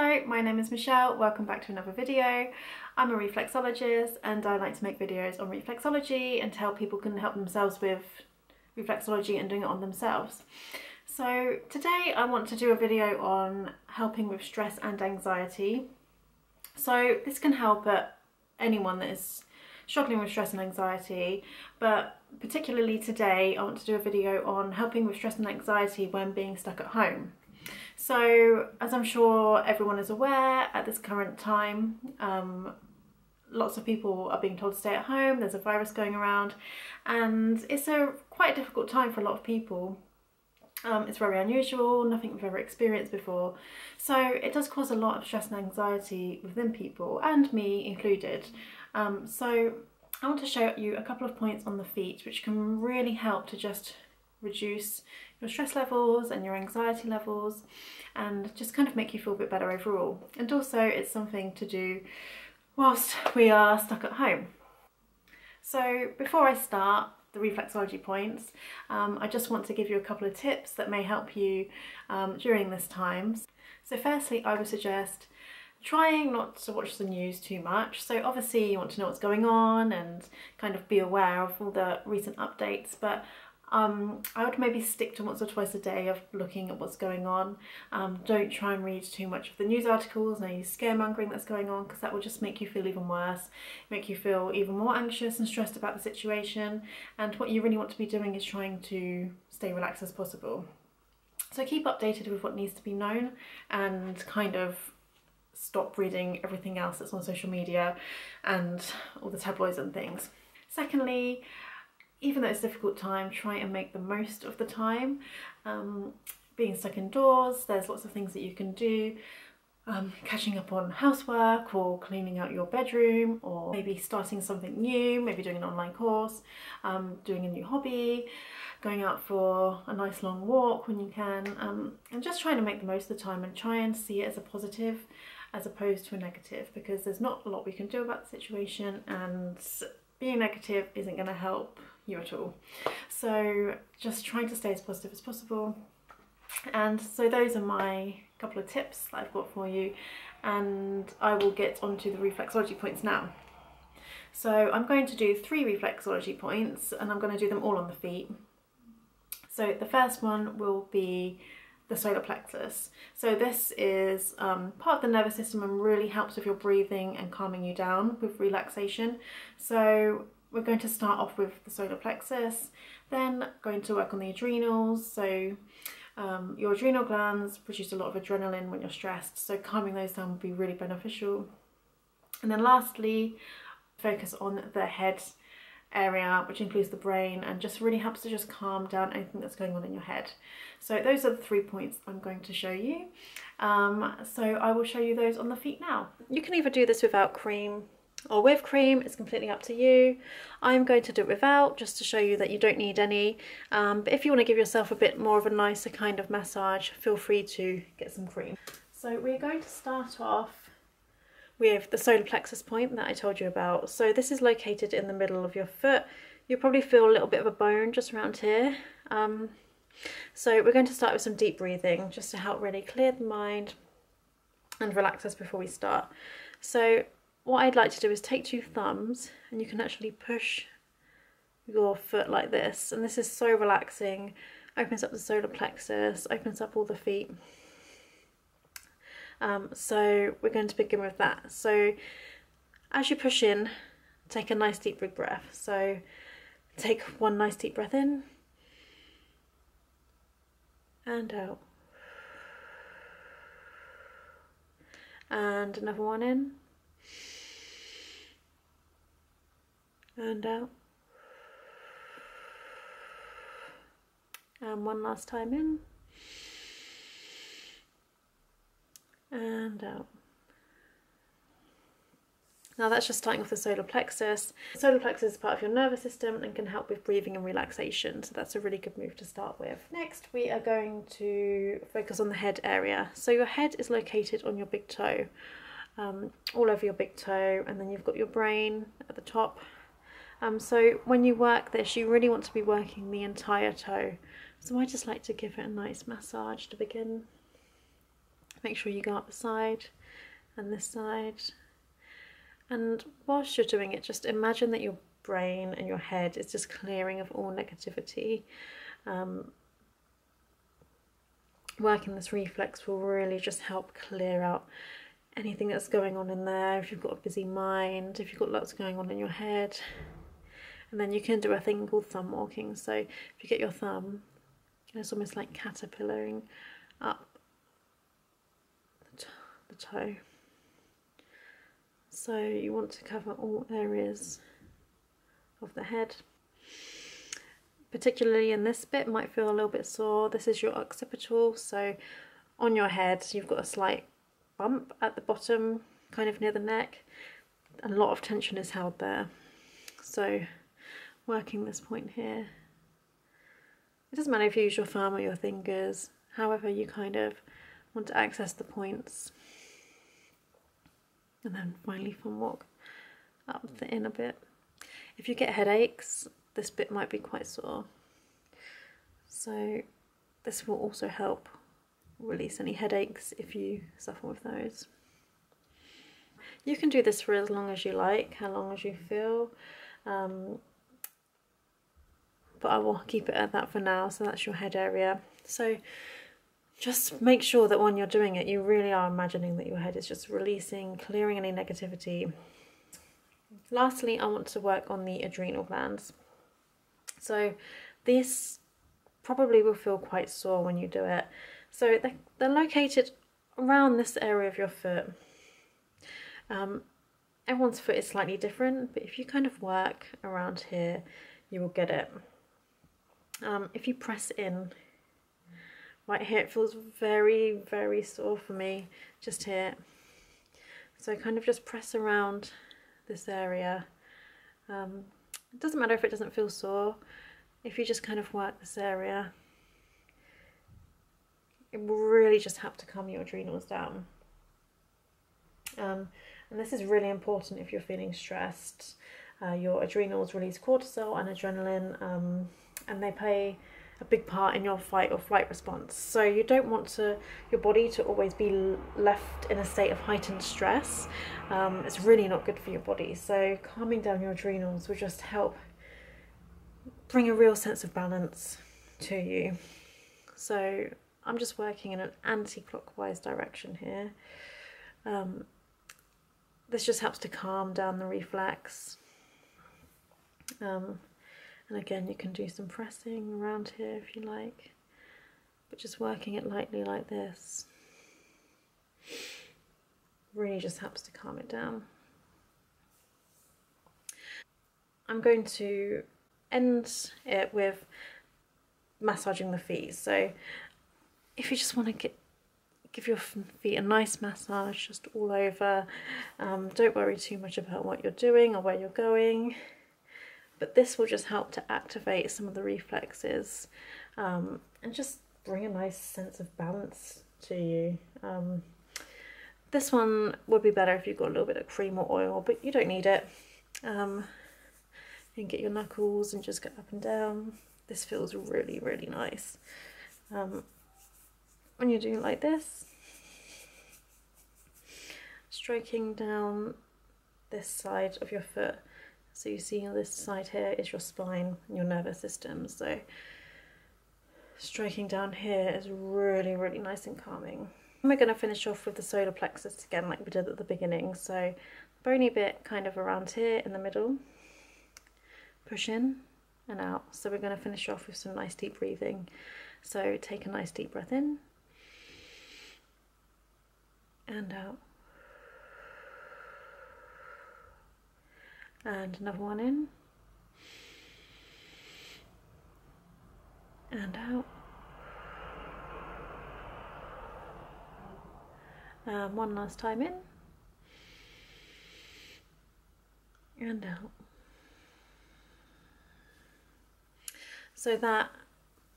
Hello, my name is Michelle. Welcome back to another video. I'm a reflexologist and I like to make videos on reflexology and to help people can help themselves with reflexology and doing it on themselves. So today I want to do a video on helping with stress and anxiety. So this can help anyone that is struggling with stress and anxiety, but particularly today I want to do a video on helping with stress and anxiety when being stuck at home. So as I'm sure everyone is aware at this current time, lots of people are being told to stay at home, there's a virus going around, and it's a quite difficult time for a lot of people. It's very unusual, nothing we've ever experienced before, so it does cause a lot of stress and anxiety within people, and me included. So I want to show you a couple of points on the feet which can really help to just reduce your stress levels and your anxiety levels and just kind of make you feel a bit better overall. And also it's something to do whilst we are stuck at home. So before I start the reflexology points, I just want to give you a couple of tips that may help you during this time. So firstly, I would suggest trying not to watch the news too much. So obviously you want to know what's going on and kind of be aware of all the recent updates, but I would maybe stick to once or twice a day of looking at what's going on. Don't try and read too much of the news articles and any scaremongering that's going on, because that will just make you feel even worse, make you feel even more anxious and stressed about the situation. And what you really want to be doing is trying to stay relaxed as possible. So keep updated with what needs to be known and kind of stop reading everything else that's on social media and all the tabloids and things. Secondly, even though it's a difficult time, try and make the most of the time. Being stuck indoors, there's lots of things that you can do. Catching up on housework or cleaning out your bedroom, or maybe starting something new, maybe doing an online course, doing a new hobby, going out for a nice long walk when you can, and just trying to make the most of the time and try and see it as a positive as opposed to a negative, because there's not a lot we can do about the situation and being negative isn't going to help you at all. So just trying to stay as positive as possible. And so those are my couple of tips that I've got for you, and I will get onto the reflexology points now. So I'm going to do 3 reflexology points and I'm going to do them all on the feet. So the first one will be the solar plexus. So this is part of the nervous system and really helps with your breathing and calming you down with relaxation. So we're going to start off with the solar plexus, then going to work on the adrenals. So your adrenal glands produce a lot of adrenaline when you're stressed, so calming those down would be really beneficial. And then lastly, focus on the head area, which includes the brain, and just really helps to just calm down anything that's going on in your head. So those are the 3 points I'm going to show you. So I will show you those on the feet now. You can either do this without cream or with cream, it's completely up to you. I'm going to do it without, just to show you that you don't need any, but if you want to give yourself a bit more of a nicer kind of massage, feel free to get some cream. So we're going to start off with the solar plexus point that I told you about. So this is located in the middle of your foot. You'll probably feel a little bit of a bone just around here. So we're going to start with some deep breathing just to help really clear the mind and relax us before we start. So what I'd like to do is take 2 thumbs, and you can actually push your foot like this, and this is so relaxing. Opens up the solar plexus, opens up all the feet. So we're going to begin with that. So as you push in, take a nice deep big breath. So take one nice deep breath in and out, and another one in and out, and one last time in and out. Now that's just starting off the solar plexus. The solar plexus is part of your nervous system and can help with breathing and relaxation, so that's a really good move to start with. Next we are going to focus on the head area. So your head is located on your big toe, all over your big toe, and then you've got your brain at the top. So when you work this, you really want to be working the entire toe. So I just like to give it a nice massage to begin. Make sure you go up the side and this side. And whilst you're doing it, just imagine that your brain and your head is just clearing of all negativity. Working this reflex will really just help clear out anything that's going on in there. If you've got a busy mind, if you've got lots going on in your head. And then you can do a thing called thumb walking. So if you get your thumb, it's almost like caterpillaring up the toe. So you want to cover all areas of the head. Particularly in this bit, might feel a little bit sore. This is your occipital, so on your head you've got a slight bump at the bottom, kind of near the neck. A lot of tension is held there. So working this point here. It doesn't matter if you use your thumb or your fingers, however you kind of want to access the points. And then finally thumb walk up the inner bit. If you get headaches, this bit might be quite sore. So this will also help release any headaches if you suffer with those. You can do this for as long as you like, how long as you feel. But I will keep it at that for now, so that's your head area. So just make sure that when you're doing it, you really are imagining that your head is just releasing, clearing any negativity. Lastly, I want to work on the adrenal glands. So this probably will feel quite sore when you do it. So they're located around this area of your foot. Everyone's foot is slightly different, but if you kind of work around here, you will get it. If you press in, right here, it feels very, very sore for me, just here. So kind of just press around this area. It doesn't matter if it doesn't feel sore. If you just kind of work this area, it will really just help to calm your adrenals down. And this is really important if you're feeling stressed. Your adrenals release cortisol and adrenaline, and they play a big part in your fight or flight response. So you don't want your body to always be left in a state of heightened stress. It's really not good for your body. So calming down your adrenals will just help bring a real sense of balance to you. So I'm just working in an anti-clockwise direction here. This just helps to calm down the reflex. And again, you can do some pressing around here if you like, but just working it lightly like this really just helps to calm it down. I'm going to end it with massaging the feet. So if you just want to give your feet a nice massage just all over, don't worry too much about what you're doing or where you're going. But this will just help to activate some of the reflexes and just bring a nice sense of balance to you. This one would be better if you've got a little bit of cream or oil, but you don't need it. You can get your knuckles and just go up and down. This feels really, really nice. When you do like this, stroking down this side of your foot. So you see on this side here is your spine and your nervous system. So stroking down here is really, really nice and calming. And we're going to finish off with the solar plexus again like we did at the beginning. So bony bit kind of around here in the middle. Push in and out. So we're going to finish off with some nice deep breathing. So take a nice deep breath in and out. And another one in and out. One last time in and out. So that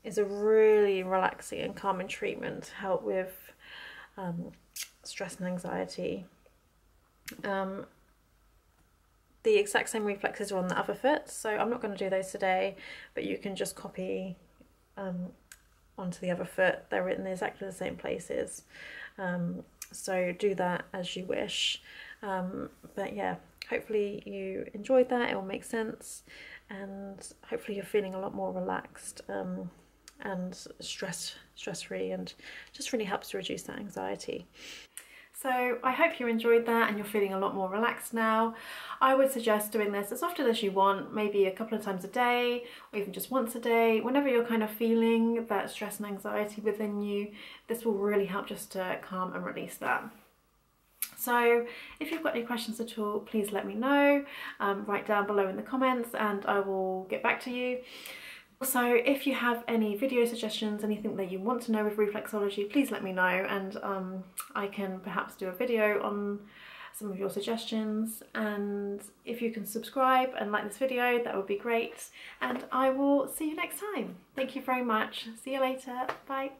is a really relaxing and calming treatment to help with stress and anxiety. The exact same reflexes are on the other foot, so I'm not going to do those today, but you can just copy onto the other foot. They're in exactly the same places. So do that as you wish. But yeah, hopefully you enjoyed that, it will make sense, and hopefully you're feeling a lot more relaxed and stress-free, and just really helps to reduce that anxiety. So I hope you enjoyed that and you're feeling a lot more relaxed now. I would suggest doing this as often as you want, maybe a couple of times a day or even just once a day. Whenever you're kind of feeling that stress and anxiety within you, this will really help just to calm and release that. So if you've got any questions at all, please let me know. Write down below in the comments and I will get back to you. Also, if you have any video suggestions, anything that you want to know with reflexology, please let me know, and I can perhaps do a video on some of your suggestions. And if you can subscribe and like this video, that would be great. And I will see you next time. Thank you very much. See you later. Bye.